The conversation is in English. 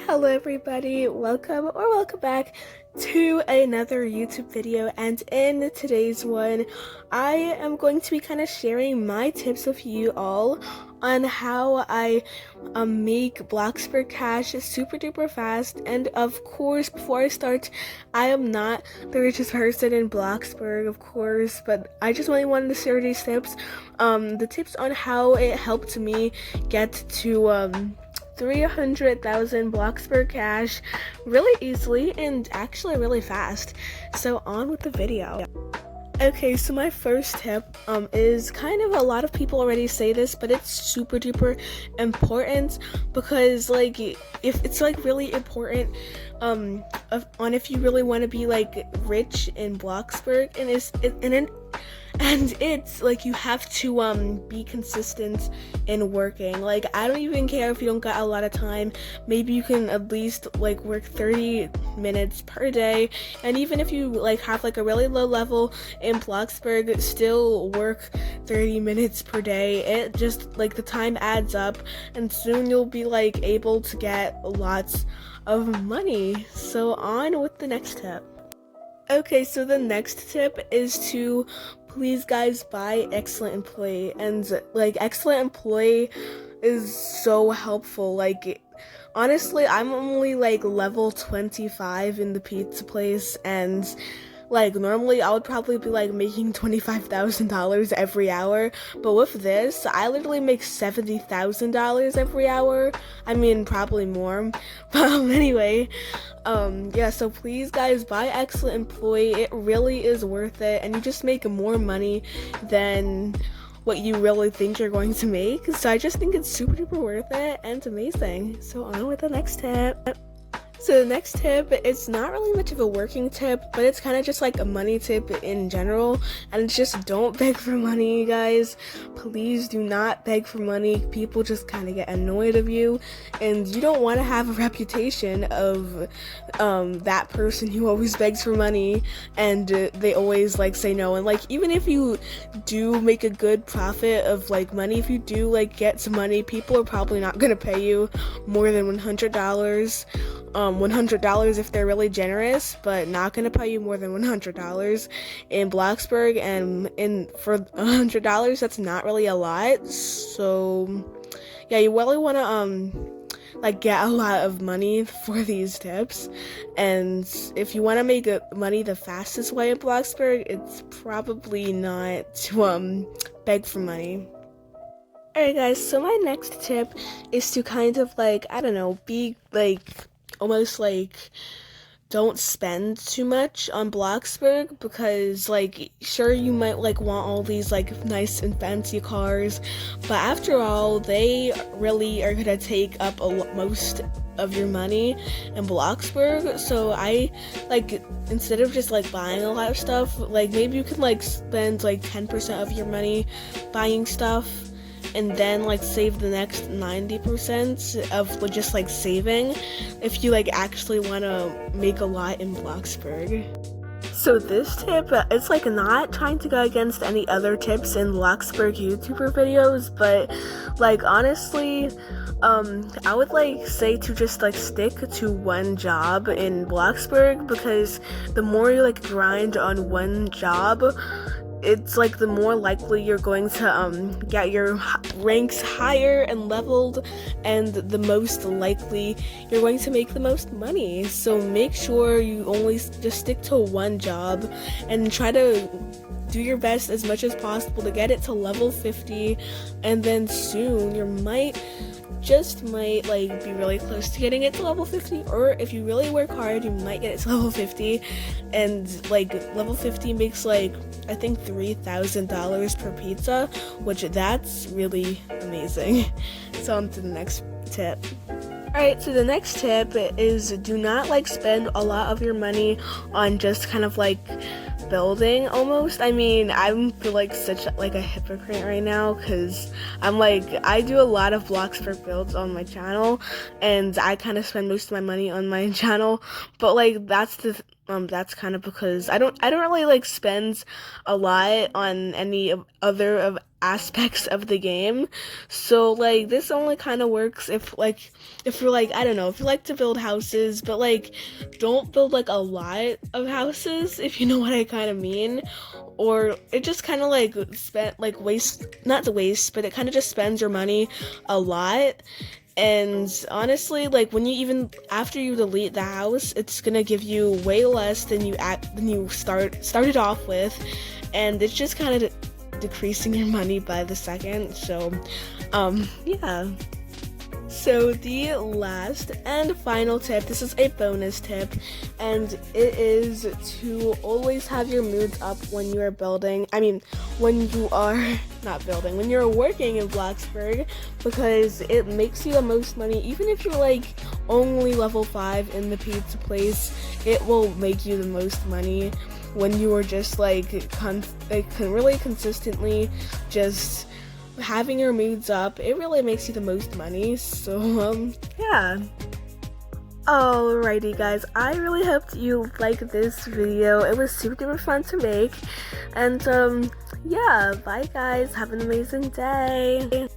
Hello everybody, welcome back to another YouTube video, and in today's one I am going to be kind of sharing my tips with you all on how I make Bloxburg cash super duper fast. And of course, before I start, I am not the richest person in Bloxburg, of course, but I just really wanted to share these tips, the tips on how it helped me get to 300,000 Bloxburg cash really easily and actually really fast. So on with the video. Okay, so my first tip is kind of, a lot of people already say this, but it's super duper important, because like if it's like really important on if you really want to be like rich in Bloxburg, and it's like you have to be consistent in working. Like, I don't even care if you don't got a lot of time. Maybe you can at least like work 30 minutes per day, and even if you like have like a really low level in Bloxburg, still work 30 minutes per day. It just like the time adds up, and soon you'll be like able to get lots of money. So on with the next tip. Okay, so the next tip is to please guys buy Excellent Employee. And like Excellent Employee is so helpful. Like honestly, I'm only like level 25 in the pizza place, and like normally I would probably be like making $25,000 every hour, but with this I literally make $70,000 every hour. I mean, probably more, but anyway, yeah, so please guys buy Excellent Employee. It really is worth it, and you just make more money than what you really think you're going to make. So I just think it's super duper worth it and it's amazing. So on with the next tip. So the next tip, it's not really much of a working tip, but it's kind of just like a money tip in general, and it's just don't beg for money, you guys. Please do not beg for money. People just kind of get annoyed of you, and you don't want to have a reputation of that person who always begs for money and they always like say no. And like, even if you do make a good profit of like money, if you do like get some money, people are probably not going to pay you more than $100. $100 if they're really generous, but not gonna pay you more than $100 in Bloxburg, and for $100 that's not really a lot. So yeah, you really want to like get a lot of money for these tips. And if you want to make money the fastest way in Bloxburg, it's probably not to beg for money. Alright guys, so my next tip is to kind of like, I don't know, be like almost like don't spend too much on Bloxburg, because like sure you might like want all these like nice and fancy cars, but after all they really are gonna take up most of your money in Bloxburg. So I like, instead of just like buying a lot of stuff, like maybe you could like spend like 10% of your money buying stuff, and then like save the next 90% of just like saving if you like actually want to make a lot in Bloxburg. So this tip, it's like not trying to go against any other tips in Bloxburg YouTuber videos, but like honestly, I would like say to just like stick to one job in Bloxburg, because the more you like grind on one job, it's like the more likely you're going to get your ranks higher and leveled, and the most likely you're going to make the most money. So make sure you only just stick to one job and try to do your best as much as possible to get it to level 50, and then soon you might like be really close to getting it to level 50, or if you really work hard you might get it to level 50, and like level 50 makes like I think $3,000 per pizza, which that's really amazing. So on to the next tip. Alright, so the next tip is do not like spend a lot of your money on just kind of like building almost. I mean, I feel like such like a hypocrite right now because I'm like, I do a lot of Bloxburg builds on my channel and I kind of spend most of my money on my channel, but like that's kind of because I don't really like spend a lot on any other of aspects of the game. So like this only kind of works if you're like, I don't know, if you like to build houses, but like don't build like a lot of houses, if you know what I kind of mean. Or it just kind of like not the waste, but it kind of just spends your money a lot. And honestly, like when you even after you delete the house, it's gonna give you way less than you started off with, and it's just kind of decreasing your money by the second. So yeah. So the last and final tip, this is a bonus tip, and it is to always have your moods up when you are building. I mean, when you are not building, when you're working in Bloxburg, because it makes you the most money. Even if you're like only level 5 in the pizza place, it will make you the most money when you are just like really consistently just having your moods up. It really makes you the most money. So yeah. Alrighty guys, I really hope you like this video. It was super fun to make, and yeah, bye guys, have an amazing day.